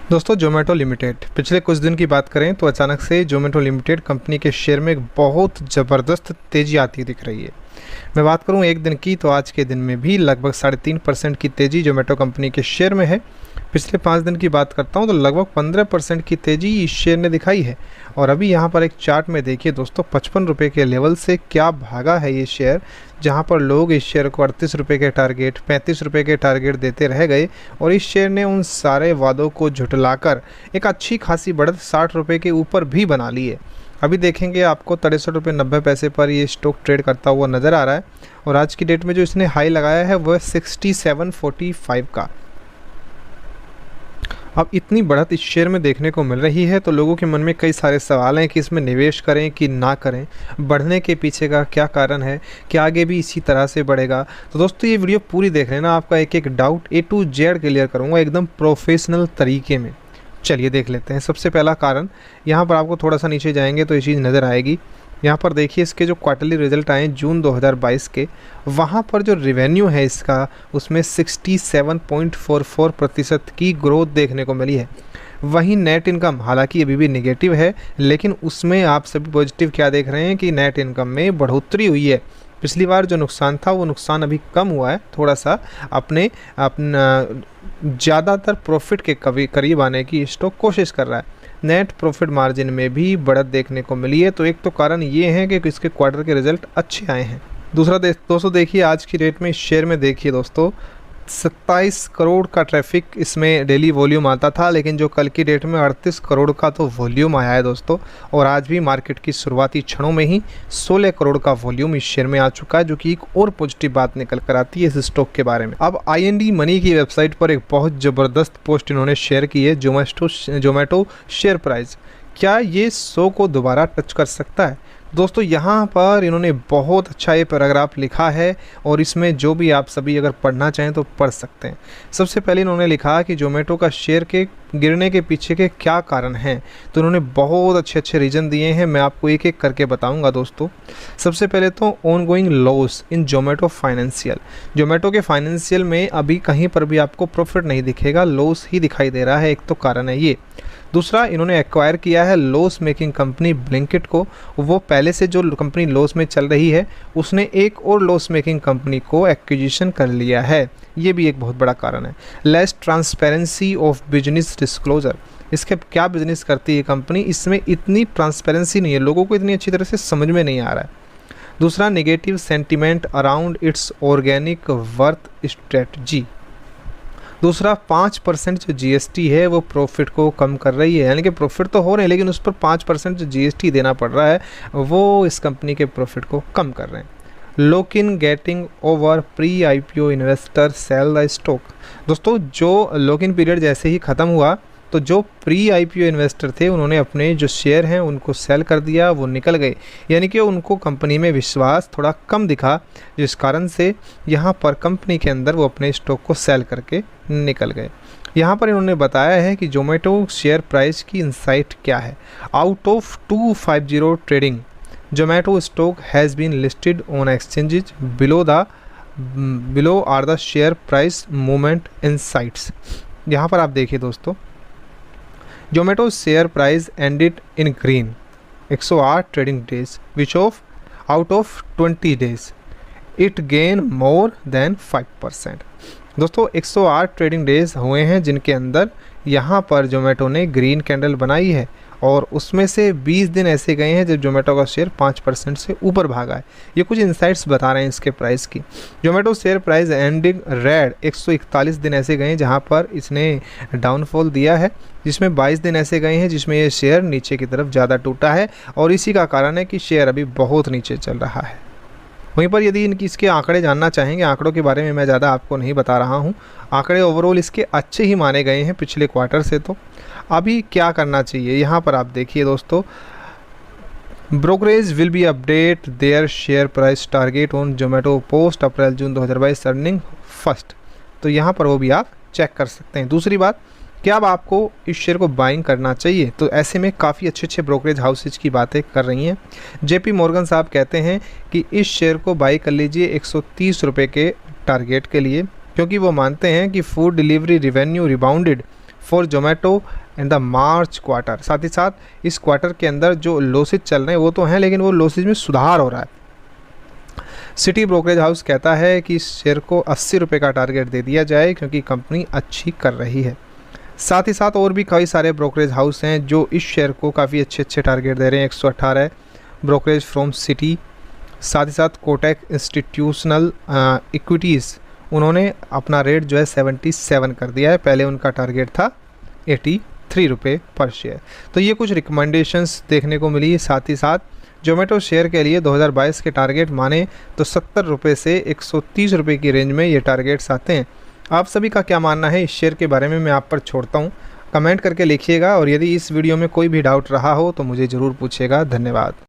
दोस्तों जोमेटो लिमिटेड पिछले कुछ दिन की बात करें तो अचानक से जोमेटो लिमिटेड कंपनी के शेयर में एक बहुत ज़बरदस्त तेज़ी आती दिख रही है। मैं बात करूं एक दिन की तो आज के दिन में भी लगभग 3.5% की तेज़ी जोमेटो कंपनी के शेयर में है। पिछले 5 दिन की बात करता हूं तो लगभग 15% की तेज़ी इस शेयर ने दिखाई है। और अभी यहां पर एक चार्ट में देखिए दोस्तों 55 रुपये के लेवल से क्या भागा है ये शेयर, जहां पर लोग इस शेयर को 38 रुपये के टारगेट 35 रुपये के टारगेट देते रह गए और इस शेयर ने उन सारे वादों को झुठलाकर एक अच्छी खासी बढ़त 60 रुपये के ऊपर भी बना ली है। अभी देखेंगे आपको 63 रुपये 90 पैसे पर ये स्टॉक ट्रेड करता हुआ नज़र आ रहा है और आज की डेट में जो इसने हाई लगाया है वो है 67.45 का। अब इतनी बढ़त इस शेयर में देखने को मिल रही है तो लोगों के मन में कई सारे सवाल हैं कि इसमें निवेश करें कि ना करें, बढ़ने के पीछे का क्या कारण है, कि आगे भी इसी तरह से बढ़ेगा। तो दोस्तों ये वीडियो पूरी देख लेना, आपका एक एक doubt A to Z clear करूँगा एकदम प्रोफेशनल तरीके में। चलिए देख लेते हैं। सबसे पहला कारण, यहाँ पर आपको थोड़ा सा नीचे जाएंगे तो ये चीज़ नज़र आएगी। यहाँ पर देखिए इसके जो क्वार्टरली रिजल्ट आए जून 2022 के, वहाँ पर जो रिवेन्यू है इसका उसमें 67.44% की ग्रोथ देखने को मिली है। वहीं नेट इनकम हालांकि अभी भी नेगेटिव है, लेकिन उसमें आप सभी पॉजिटिव क्या देख रहे हैं कि नेट इनकम में बढ़ोतरी हुई है। पिछली बार जो नुकसान था वो नुकसान अभी कम हुआ है, थोड़ा सा अपना ज़्यादातर प्रॉफिट के करीब आने की स्टॉक कोशिश कर रहा है। नेट प्रॉफिट मार्जिन में भी बढ़त देखने को मिली है। तो एक तो कारण ये है कि इसके क्वार्टर के रिजल्ट अच्छे आए हैं। दूसरा दोस्तों देखिए आज की डेट में इस शेयर में देखिए दोस्तों 27 करोड़ का ट्रैफिक इसमें डेली वॉल्यूम आता था, लेकिन जो कल की डेट में 38 करोड़ का तो वॉल्यूम आया है दोस्तों। और आज भी मार्केट की शुरुआती क्षणों में ही 16 करोड़ का वॉल्यूम इस शेयर में आ चुका है, जो कि एक और पॉजिटिव बात निकल कर आती है इस स्टॉक के बारे में। अब IND मनी की वेबसाइट पर एक बहुत ज़बरदस्त पोस्ट इन्होंने शेयर की है। जोमेटो शेयर प्राइस क्या ये 100 को दोबारा टच कर सकता है? दोस्तों यहाँ पर इन्होंने बहुत अच्छा ये पैराग्राफ लिखा है और इसमें जो भी आप सभी अगर पढ़ना चाहें तो पढ़ सकते हैं। सबसे पहले इन्होंने लिखा कि जोमेटो का शेयर के गिरने के पीछे के क्या कारण हैं, तो इन्होंने बहुत अच्छे रीज़न दिए हैं। मैं आपको एक एक करके बताऊंगा दोस्तों। सबसे पहले तो ongoing loss in Zomato financial. Zomato के फाइनेंशियल में अभी कहीं पर भी आपको प्रॉफिट नहीं दिखेगा, लॉस ही दिखाई दे रहा है, एक तो कारण है ये। दूसरा, इन्होंने एक्वायर किया है लॉस मेकिंग कंपनी ब्लिंकिट को। वो पहले से जो कंपनी लॉस में चल रही है उसने एक और लॉस मेकिंग कंपनी को एक्विजिशन कर लिया है, ये भी एक बहुत बड़ा कारण है। Less transparency of business disclosure. इसके क्या बिजनेस करती है कंपनी, इसमें इतनी ट्रांसपेरेंसी नहीं है, लोगों को इतनी अच्छी तरह से समझ में नहीं आ रहा है। दूसरा, negative sentiment around its organic worth strategy. दूसरा, 5% जो GST है वो प्रॉफिट को कम कर रही है, यानी कि प्रॉफिट तो हो रहे हैं लेकिन उस पर 5% जो GST देना पड़ रहा है वो इस कंपनी के प्रॉफिट को कम कर रहे हैं। Lock in getting over pre IPO investor sell the stock. दोस्तों जो लॉक इन पीरियड जैसे ही ख़त्म हुआ तो जो प्री IPO इन्वेस्टर थे उन्होंने अपने जो शेयर हैं उनको सेल कर दिया, वो निकल गए, यानी कि उनको कंपनी में विश्वास थोड़ा कम दिखा, जिस कारण से यहाँ पर कंपनी के अंदर वो अपने स्टॉक को सेल करके निकल गए। यहाँ पर इन्होंने बताया है कि जोमेटो शेयर प्राइस की इंसाइट क्या है। Out of 250 trading Zomato stock has been listed on exchanges below are the share price movement insights. यहाँ पर आप देखिए दोस्तों, Zomato share price ended in green 108 trading days which of out of 20 days it gain more than 5%। दोस्तों 108 trading days हुए हैं जिनके अंदर यहाँ पर जोमेटो ने ग्रीन कैंडल बनाई है और उसमें से 20 दिन ऐसे गए हैं जब जोमेटो का शेयर 5% से ऊपर भागा है। ये कुछ इंसाइट्स बता रहे हैं इसके प्राइस की। Zomato share price ending red 141 दिन ऐसे गए हैं जहाँ पर इसने डाउनफॉल दिया है, जिसमें 22 दिन ऐसे गए हैं जिसमें ये शेयर नीचे की तरफ ज़्यादा टूटा है और इसी का कारण है कि शेयर अभी बहुत नीचे चल रहा है। वहीं पर यदि इसके आंकड़े जानना चाहेंगे, आंकड़ों के बारे में मैं ज़्यादा आपको नहीं बता रहा हूँ, आंकड़े ओवरऑल इसके अच्छे ही माने गए हैं पिछले क्वार्टर से। तो अभी क्या करना चाहिए, यहाँ पर आप देखिए दोस्तों, brokerage will be update their share price target on Zomato post April June 2022 earning first. तो यहाँ पर वो भी आप चेक कर सकते हैं। दूसरी बात, क्या अब आपको इस शेयर को बाइंग करना चाहिए, तो ऐसे में काफ़ी अच्छे ब्रोकरेज हाउसेज की बातें कर रही हैं। JP मॉर्गन साहब कहते हैं कि इस शेयर को बाई कर लीजिए 130 रुपये के टारगेट के लिए, क्योंकि वो मानते हैं कि food delivery revenue rebounded for Zomato in the March quarter. साथ ही साथ इस क्वार्टर के अंदर जो लॉसेज चल रहे हैं वो तो हैं, लेकिन वो लॉसेज में सुधार हो रहा है। सिटी ब्रोकरेज हाउस कहता है कि इस शेयर को 80 रुपये का टारगेट दे दिया जाए क्योंकि कंपनी अच्छी कर रही है। साथ ही साथ और भी कई सारे ब्रोकरेज हाउस हैं जो इस शेयर को काफ़ी अच्छे टारगेट दे रहे हैं। 118 ब्रोकरेज फ्रॉम सिटी, साथ ही साथ कोटक इंस्टीट्यूशनल इक्विटीज़, उन्होंने अपना रेट जो है 77 कर दिया है। पहले उनका टारगेट था 83 रुपये पर शेयर। तो ये कुछ रिकमेंडेशंस देखने को मिली। साथ ही साथ जोमेटो शेयर के लिए 2022 के टारगेट माने तो 70 रुपये से 130 रुपये की रेंज में ये टारगेट्स आते हैं। आप सभी का क्या मानना है इस शेयर के बारे में मैं आप पर छोड़ता हूँ, कमेंट करके लिखिएगा। और यदि इस वीडियो में कोई भी डाउट रहा हो तो मुझे ज़रूर पूछिएगा। धन्यवाद।